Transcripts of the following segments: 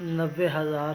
90,000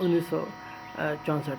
1964।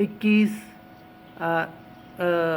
21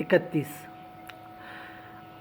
31।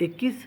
21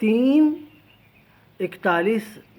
3, 41,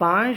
5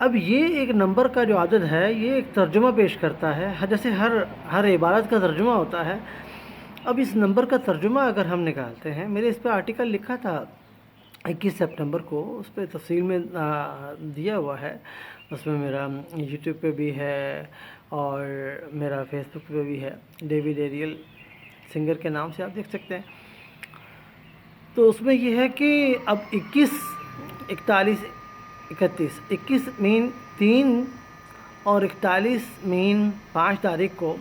اب یہ ایک نمبر کا جو عدد ہے یہ ایک ترجمہ پیش کرتا ہے، جیسے ہر عبارت کا ترجمہ ہوتا ہے۔ اب اس نمبر کا ترجمہ اگر ہم نکالتے ہیں، میرے اس پہ آرٹیکل لکھا تھا 21 سپٹمبر کو، اس پہ تفصیل میں دیا ہوا ہے، اس میں میرا یوٹیوب پہ بھی ہے اور میرا فیس بک پہ بھی ہے، ڈیوڈ ایریل سنگر کے نام سے آپ دیکھ سکتے ہیں۔ تو اس میں یہ ہے کہ اب 21 41 31 21 مین 3 اور 41 مین 5 تاریخ کو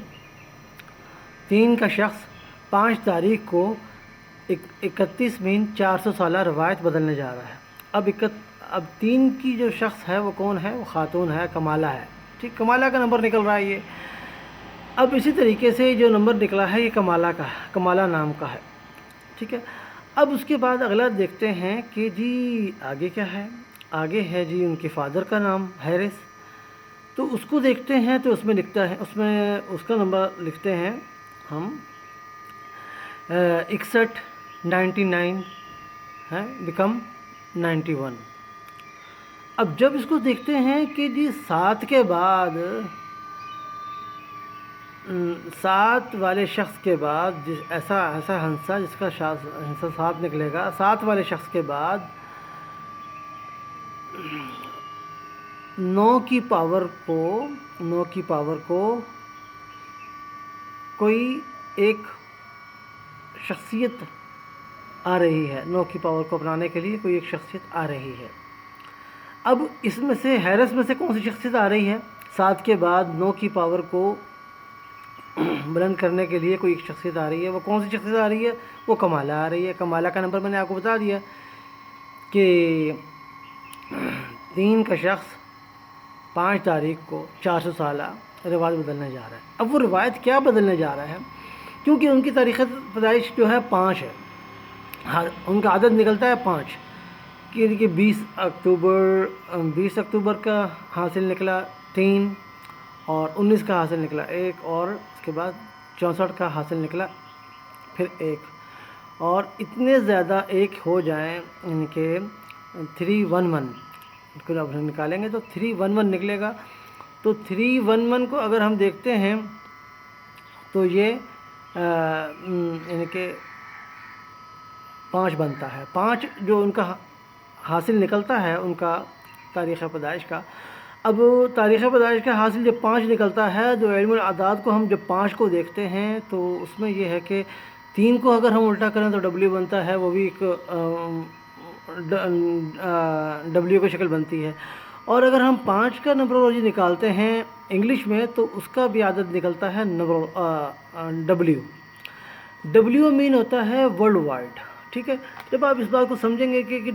3 کا شخص 5 تاریخ کو 31 مین 400 سالہ روایت بدلنے جا رہا ہے۔ اب 3 کی جو شخص ہے وہ کون ہے؟ وہ خاتون ہے، کمالہ ہے، ٹھیک، کمالہ کا نمبر نکل رہا ہے یہ۔ اب اسی طریقے سے جو نمبر نکلا ہے یہ کمالہ کا ہے، کمالہ نام کا ہے، ٹھیک ہے۔ اب اس کے بعد اگلا دیکھتے ہیں کہ جی آگے کیا ہے۔ آگے ہے جی ان کے فادر کا نام ہیرس، تو اس کو دیکھتے ہیں تو اس میں لکھتا ہے، اس کا نمبر لکھتے ہیں ہم 61 99 ہے بیکم 91۔ اب جب اس کو دیکھتے ہیں کہ جی 7 کے بعد 7 والے شخص کے بعد ایسا ہنسا جس کا ہنسا 7 نکلے گا، 7 والے شخص کے بعد 9 کی پاور کو کوئی ایک شخصیت آ رہی ہے، 9 کی پاور کو اپنانے کے لیے کوئی ایک شخصیت آ رہی ہے۔ اب اس میں سے ہیرس میں سے کون سی شخصیت آ رہی ہے؟ 7 کے بعد 9 کی پاور کو بلند کرنے کے لیے کوئی ایک شخصیت آ رہی ہے، وہ کون سی شخصیت آ رہی ہے؟ وہ کمالہ آ رہی ہے۔ کمالہ کا نمبر میں نے آپ کو بتا دیا کہ 3 کا شخص 5 تاریخ کو 400 سالہ روایت بدلنے جا رہا ہے۔ اب وہ روایت کیا بدلنے جا رہا ہے؟ کیونکہ ان کی تاریخ پیدائش جو ہے 5 ہے، ان کا عدد نکلتا ہے 5 کہ 20 اکتوبر کا حاصل نکلا 3 اور 19 کا حاصل نکلا 1 اور اس کے بعد 64 کا حاصل نکلا پھر 1 اور اتنے زیادہ 1 ہو جائیں ان کے 311 کو جب ہم نکالیں گے تو 311 نکلے گا۔ تو 311 کو اگر ہم دیکھتے ہیں تو یہ یعنی کہ 5 بنتا ہے۔ 5 جو ان کا حاصل نکلتا ہے ان کا تاریخ پیدائش کا، اب تاریخ پیدائش کا حاصل جب 5 نکلتا ہے تو علم الاعداد کو ہم جب 5 کو دیکھتے ہیں تو اس میں یہ ہے کہ 3 کو اگر ہم الٹا کریں تو W بنتا ہے، وہ بھی ایک W کی شکل بنتی ہے۔ اور اگر ہم 5 کا نمبرولوجی نکالتے ہیں انگلش میں تو اس کا بھی عدد نکلتا ہے W مین ہوتا ہے ورلڈ وائڈ، ٹھیک ہے۔ جب آپ اس بات کو سمجھیں گے کہ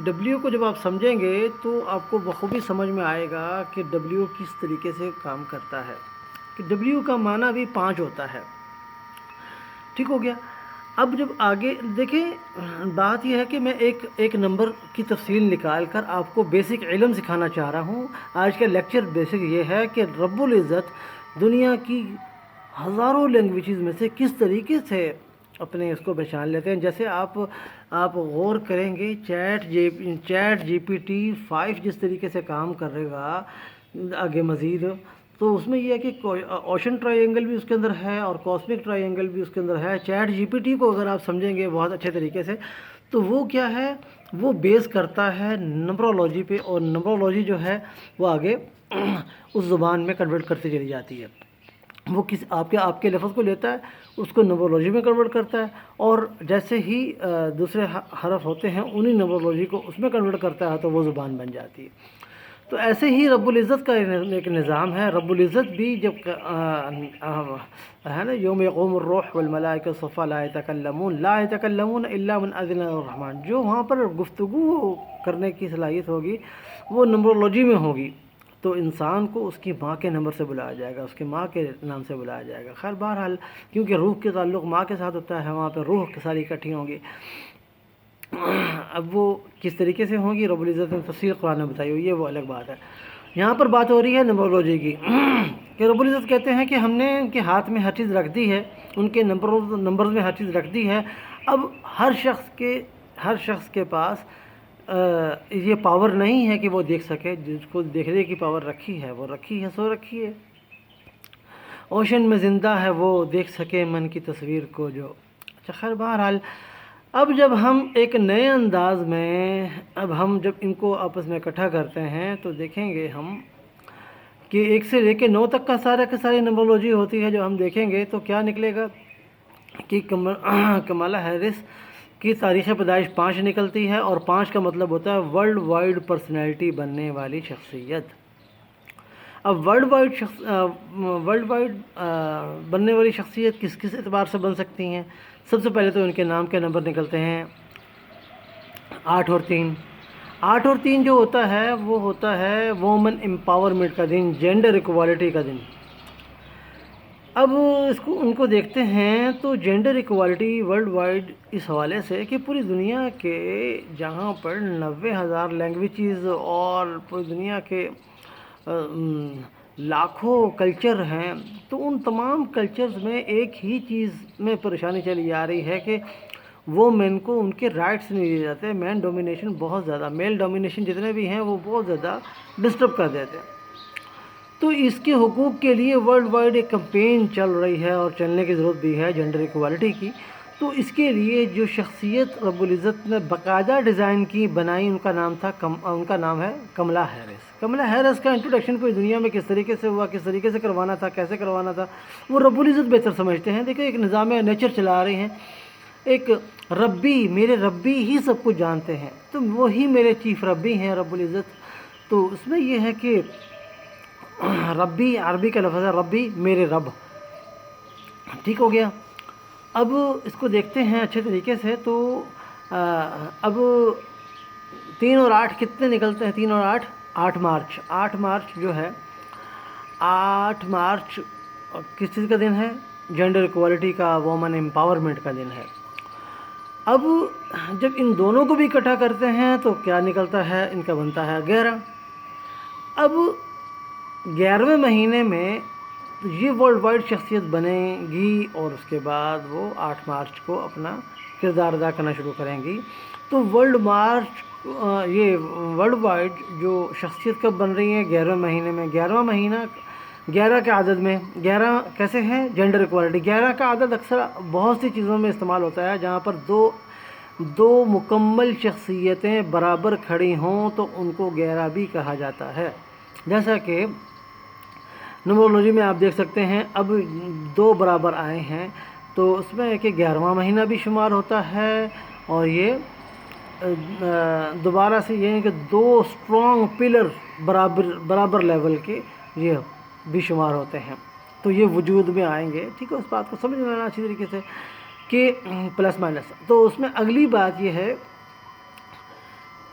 W کو جب آپ سمجھیں گے تو آپ کو بخوبی سمجھ میں آئے گا کہ W کس طریقے سے کام کرتا ہے، کہ W کا معنی بھی 5 ہوتا ہے، ٹھیک ہو گیا۔ اب جب آگے دیکھیں، بات یہ ہے کہ میں ایک نمبر کی تفصیل نکال کر آپ کو بیسک علم سکھانا چاہ رہا ہوں۔ آج کا لیکچر بیسک یہ ہے کہ رب العزت دنیا کی ہزاروں لینگویجز میں سے کس طریقے سے اپنے اس کو پہچان لیتے ہیں۔ جیسے آپ غور کریں گے چیٹ جی پی ٹی 5 جس طریقے سے کام کرے گا آگے مزید، تو اس میں یہ ہے کہ اوشن ٹرائی اینگل بھی اس کے اندر ہے اور کاسمک ٹرائی اینگل بھی اس کے اندر ہے۔ چیٹ جی پی ٹی کو اگر آپ سمجھیں گے بہت اچھے طریقے سے تو وہ کیا ہے، وہ بیس کرتا ہے نمبرولوجی پہ، اور نمبرولوجی جو ہے وہ آگے اس زبان میں کنورٹ کرتی چلی جاتی ہے۔ وہ آپ کے لفظ کو لیتا ہے، اس کو نمبرولوجی میں کنورٹ کرتا ہے، اور جیسے ہی دوسرے حرف ہوتے ہیں انہی نمبرولوجی کو اس میں کنورٹ کرتا ہے تو وہ زبان بن جاتی ہے۔ تو ایسے ہی رب العزت کا ایک نظام ہے۔ رب العزت بھی جب ہے نا یوم یقوم الروح والملائکۃ صفا لا یتکلمون الا من اذن الرحمن، جو وہاں پر گفتگو کرنے کی صلاحیت ہوگی وہ نمبرولوجی میں ہوگی، تو انسان کو اس کی ماں کے نمبر سے بلایا جائے گا، اس کی ماں کے نام سے بلایا جائے گا۔ خیر بہرحال کیونکہ روح کے تعلق ماں کے ساتھ ہوتا ہے، وہاں پہ روح ساری اکٹھی ہوں گی۔ اب وہ کس طریقے سے ہوں گی رب العزت نے تفصیل قرآن میں بتائی ہوئی ہے، وہ الگ بات ہے۔ یہاں پر بات ہو رہی ہے نمبرولوجی کی کہ رب العزت کہتے ہیں کہ ہم نے ان کے ہاتھ میں ہر چیز رکھ دی ہے، ان کے نمبرز میں ہر چیز رکھ دی ہے۔ اب ہر شخص کے پاس یہ پاور نہیں ہے کہ وہ دیکھ سکے، جس کو دیکھنے کی پاور رکھی ہے وہ رکھی ہے، سو رکھی ہے۔ اوشن میں زندہ ہے وہ، دیکھ سکے من کی تصویر کو جو۔ اچھا خیر، بہرحال اب جب ہم ایک نئے انداز میں، اب ہم جب ان کو آپس میں اکٹھا کرتے ہیں تو دیکھیں گے ہم کہ 1 سے لے کے 9 تک کا ساری نمبرولوجی ہوتی ہے۔ جو ہم دیکھیں گے تو کیا نکلے گا کہ کمالا ہیرس کی تاریخ پیدائش 5 نکلتی ہے، اور 5 کا مطلب ہوتا ہے ورلڈ وائڈ پرسنالٹی بننے والی شخصیت۔ اب ورلڈ وائڈ بننے والی شخصیت کس کس اعتبار سے بن سکتی ہیں؟ سب سے پہلے تو ان کے نام کے نمبر نکلتے ہیں 8 اور 3۔ 8 اور 3 جو ہوتا ہے وہ ہوتا ہے وومن امپاورمنٹ کا دن، جینڈر ایکوالٹی کا دن۔ اب ان کو دیکھتے ہیں تو جینڈر ایکوالٹی ورلڈ وائڈ اس حوالے سے کہ پوری دنیا کے جہاں پر 90,000 لینگویجز اور پوری دنیا کے لاکھوں کلچر ہیں، تو ان تمام کلچرز میں ایک ہی چیز میں پریشانی چلی آ رہی ہے کہ وہ مین کو ان کے رائٹس نہیں دیے جاتے۔ مین ڈومینیشن بہت زیادہ، میل ڈومینیشن جتنے بھی ہیں وہ بہت زیادہ ڈسٹرب کر دیتے ہیں۔ تو اس کے حقوق کے لیے ورلڈ وائڈ ایک کمپین چل رہی ہے، اور چلنے کی ضرورت بھی ہے جینڈر ایکوالٹی کی۔ تو اس کے لیے جو شخصیت رب العزت نے باقاعدہ ڈیزائن کی بنائی، ان کا نام ہے کملا ہیرس۔ کملا ہیرس کا انٹروڈکشن پوری دنیا میں کس طریقے سے ہوا، کس طریقے سے کروانا تھا، کیسے کروانا تھا، وہ رب العزت بہتر سمجھتے ہیں۔ دیکھیں، ایک نظام نیچر چلا رہے ہیں، ایک ربی، میرے ربی ہی سب کچھ جانتے ہیں، تو وہی میرے چیف ربی ہیں رب العزت۔ تو اس میں یہ ہے کہ ربی عربی کا لفظ ہے، ربی میرے رب، ٹھیک ہو گیا۔ اب اس کو دیکھتے ہیں اچھے طریقے سے، تو اب 3 اور 8 کتنے نکلتے ہیں؟ 3 اور 8 مارچ۔ 8 مارچ جو ہے، 8 مارچ کس چیز کا دن ہے؟ جینڈر ایکوالٹی کا، وومن امپاورمنٹ کا دن ہے۔ اب جب ان دونوں کو بھی اکٹھا کرتے ہیں تو کیا نکلتا ہے؟ ان کا بنتا ہے 11۔ اب 11ویں مہینے میں یہ ورلڈ وائڈ شخصیت بنے گی، اور اس کے بعد وہ 8 مارچ کو اپنا کردار ادا کرنا شروع کریں گی۔ تو یہ ورلڈ وائڈ جو شخصیت کب بن رہی ہے؟ 11ویں مہینے میں۔ 11واں مہینہ 11 کے عدد میں، 11 کیسے ہے؟ Gender equality. 11 کا عدد اکثر بہت سی چیزوں میں استعمال ہوتا ہے، جہاں پر دو مکمل شخصیتیں برابر کھڑی ہوں تو ان کو 11 بھی کہا جاتا ہے۔ جیسا کہ نمبرولوجی میں آپ دیکھ سکتے ہیں، اب 2 برابر آئے ہیں، تو اس میں کہ 11واں مہینہ بھی شمار ہوتا ہے، اور یہ دوبارہ سے یہ ہے کہ 2 اسٹرانگ پلر برابر لیول کے یہ بھی شمار ہوتے ہیں، تو یہ وجود میں آئیں گے، ٹھیک ہے۔ اس بات کو سمجھ لینا اچھی طریقے سے کہ پلس مائنس۔ تو اس میں اگلی بات یہ ہے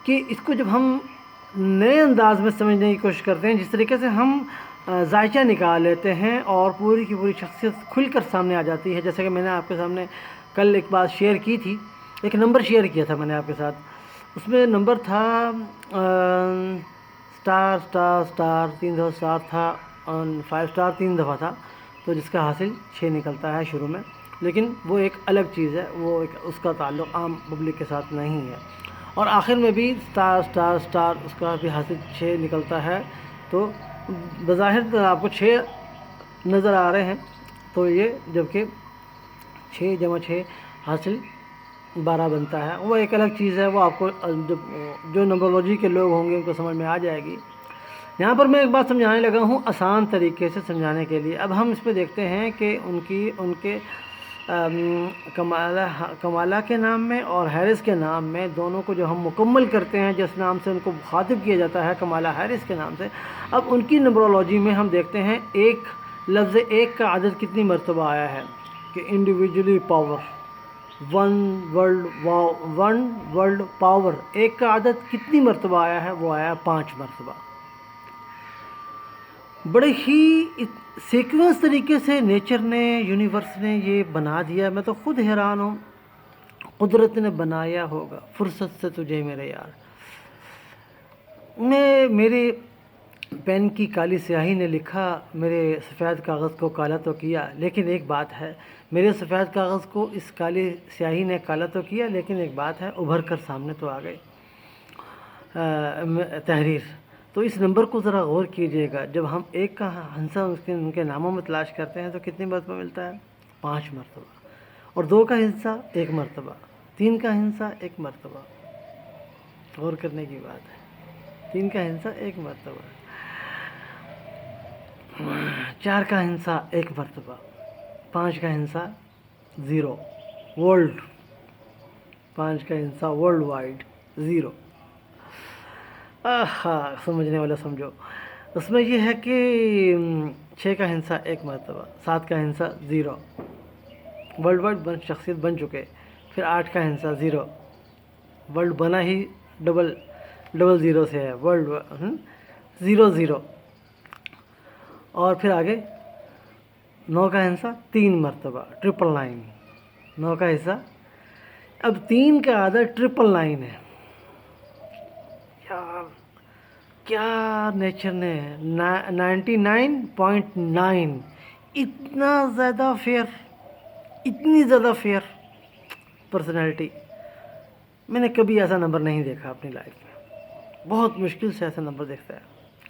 کہ اس کو جب ہم نئے انداز میں سمجھنے کی کوشش کرتے ہیں، جس طریقے سے ہم ذائچہ نکال لیتے ہیں اور پوری کی پوری شخصیت کھل کر سامنے آ جاتی ہے، جیسے کہ میں نے آپ کے سامنے کل ایک بات شیئر کی تھی، ایک نمبر شیئر کیا تھا میں نے آپ کے ساتھ، اس میں نمبر تھا سٹار سٹار سٹار 3 دفعہ سٹار تھا، اور 5 سٹار 3 دفعہ تھا، تو جس کا حاصل 6 نکلتا ہے شروع میں، لیکن وہ ایک الگ چیز ہے، وہ اس کا تعلق عام پبلک کے ساتھ نہیں ہے، اور آخر میں بھی سٹار سٹار سٹار اس کا بھی حاصل 6 نکلتا ہے۔ تو بظاہر آپ کو 6 نظر آ رہے ہیں، تو یہ جبکہ 6 جمع 6 حاصل 12 بنتا ہے، وہ ایک الگ چیز ہے، وہ آپ کو جو نمبرولوجی کے لوگ ہوں گے ان کو سمجھ میں آ جائے گی۔ یہاں پر میں ایک بات سمجھانے لگا ہوں آسان طریقے سے سمجھانے کے لیے۔ اب ہم اس پہ دیکھتے ہیں کہ ان کے کمالا کے نام میں اور ہیرس کے نام میں، دونوں کو جو ہم مکمل کرتے ہیں، جس نام سے ان کو مخاطب کیا جاتا ہے کمالا ہیرس کے نام سے، اب ان کی نمبرولوجی میں ہم دیکھتے ہیں لفظ ایک کا عدد کتنی مرتبہ آیا ہے، کہ individually power, one world power, ایک کا عدد کتنی مرتبہ آیا ہے؟ وہ آیا 5 مرتبہ۔ بڑے ہی سیکوینس طریقے سے نیچر نے، یونیورس نے یہ بنا دیا، میں تو خود حیران ہوں، قدرت نے بنایا ہوگا فرصت سے تجھے میرے یار۔ میرے پین کی کالی سیاہی نے لکھا، میرے سفید کاغذ کو کالا تو کیا، لیکن ایک بات ہے، میرے سفید کاغذ کو اس کالی سیاہی نے کالا تو کیا، لیکن ایک بات ہے، ابھر کر سامنے تو آ گئے۔ تحریر. تو اس نمبر کو ذرا غور کیجیے گا. جب ہم ایک کا ہنسا ان کے ناموں میں تلاش کرتے ہیں تو کتنی مرتبہ ملتا ہے؟ 5 مرتبہ. اور 2 کا ہنسا 1 مرتبہ. 3 کا ہنسا 1 مرتبہ. غور کرنے کی بات ہے. 3 کا ہنسا 1 مرتبہ. 4 کا ہنسا 1 مرتبہ. 5 کا ہنسا 0. ورلڈ. 5 کا ہنسا ورلڈ وائڈ 0. ہاں سمجھنے والا سمجھو. اس میں یہ ہے کہ 6 کا ہنسا 1 مرتبہ. 7 کا ہنسا 0. ورلڈ وائڈ شخصیت بن چکے. پھر 8 کا ہنسا 0. ورلڈ بنا ہی ڈبل 0 سے ہے. ورلڈ 0 0. اور پھر آگے 9 کا ہنسا 3 مرتبہ 999. 9 کا حصہ. اب 3 کا عدد 999 ہے. یار کیا نیچر نے 99.9 اتنا زیادہ فیئر، اتنی زیادہ فیئر پرسنالٹی. میں نے کبھی ایسا نمبر نہیں دیکھا اپنی لائف میں. بہت مشکل سے ایسا نمبر دیکھتا ہے.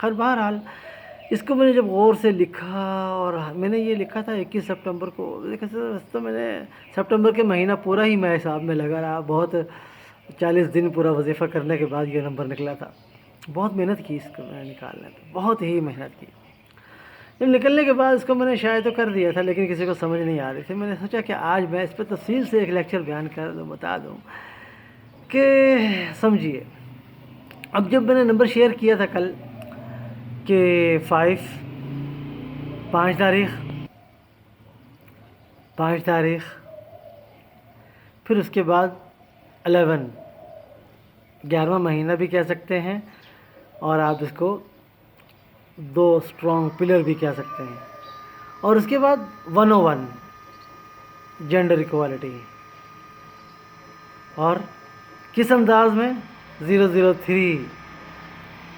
ہر بہرحال اس کو میں نے جب غور سے لکھا، اور میں نے یہ لکھا تھا 21 سپٹمبر کو. تو میں نے سپٹمبر کے مہینہ پورا ہی میں حساب میں لگا رہا. بہت 40 دن پورا وظیفہ کرنے کے بعد یہ نمبر نکلا تھا. بہت محنت کی اس کو میں نے نکالنے پہ، بہت ہی محنت کی. جب نکلنے کے بعد اس کو میں نے شاید تو کر دیا تھا، لیکن کسی کو سمجھ نہیں آ رہی تھی. میں نے سوچا کہ آج میں اس پہ تفصیل سے ایک لیکچر بیان کر دوں، بتا دوں کہ سمجھیے. اب جب میں نے نمبر شیئر کیا تھا کل کہ 5 تاریخ، پھر اس کے بعد 11واں مہینہ بھی کہہ سکتے ہیں، اور آپ اس کو 2 اسٹرانگ پلر بھی کہہ سکتے ہیں. اور اس کے بعد 101 جینڈر ایکوالٹی. اور کس انداز میں 003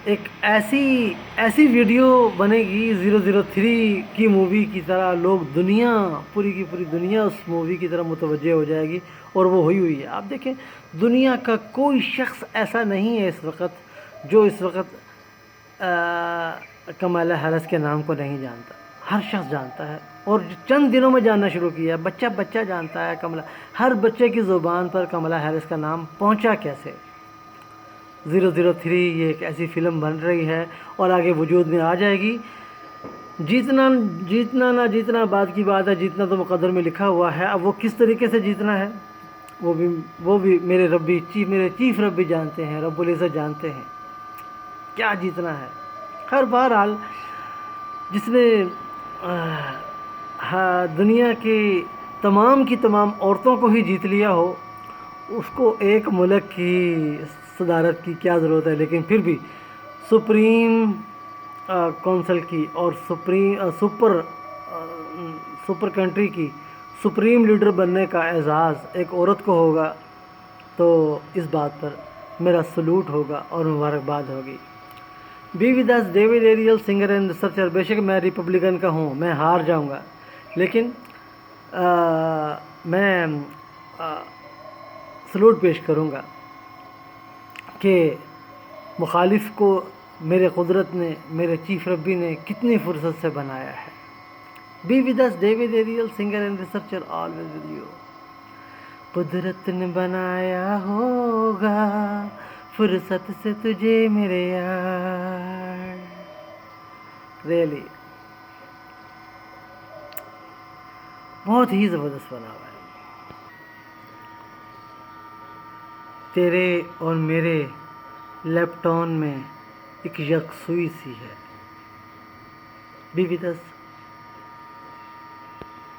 ایک ایسی ویڈیو بنے گی 003 کی مووی کی طرح. لوگ پوری کی پوری دنیا اس مووی کی طرح متوجہ ہو جائے گی، اور وہ ہوئی ہے. آپ دیکھیں دنیا کا کوئی شخص ایسا نہیں ہے اس وقت جو اس وقت کمالا ہیرس کے نام کو نہیں جانتا. ہر شخص جانتا ہے، اور چند دنوں میں جاننا شروع کیا ہے. بچہ جانتا ہے ہر بچے کی زبان پر کمالا ہیرس کا نام پہنچا کیسے. 003 یہ ایک ایسی فلم بن رہی ہے اور آگے وجود میں آ جائے گی. جیتنا نہ جیتنا بعد کی بات ہے، جیتنا تو مقدر میں لکھا ہوا ہے. اب وہ کس طریقے سے جیتنا ہے وہ بھی میرے چیف ربی جانتے ہیں، رب العزت جانتے ہیں کیا جیتنا ہے. ہر بہرحال جس نے دنیا کی تمام عورتوں کو ہی جیت لیا ہو، اس کو ایک ملک کی صدارت کی کیا ضرورت ہے. لیکن پھر بھی سپریم کونسل کی اور سپر کنٹری کی سپریم لیڈر بننے کا اعزاز ایک عورت کو ہوگا، تو اس بات پر میرا سلوٹ ہوگا اور مبارکباد ہوگی. Be with us David Ariel singer and researcher. بے شک میں ریپبلکن کا ہوں، میں ہار جاؤں گا، لیکن میں سلوٹ پیش کروں گا کہ مخالف کو میرے قدرت نے، میرے چیف ربی نے کتنی فرصت سے بنایا ہے. Be with us David Ariel singer and researcher always with you. قدرت نے بنایا ہوگا فرصت سے تجھے میرے یار. ریئلی بہت ہی زبردست بنا ہوا ہے. تیرے اور میرے لیپٹون میں ایک یکسوئی سی ہے. Be with us.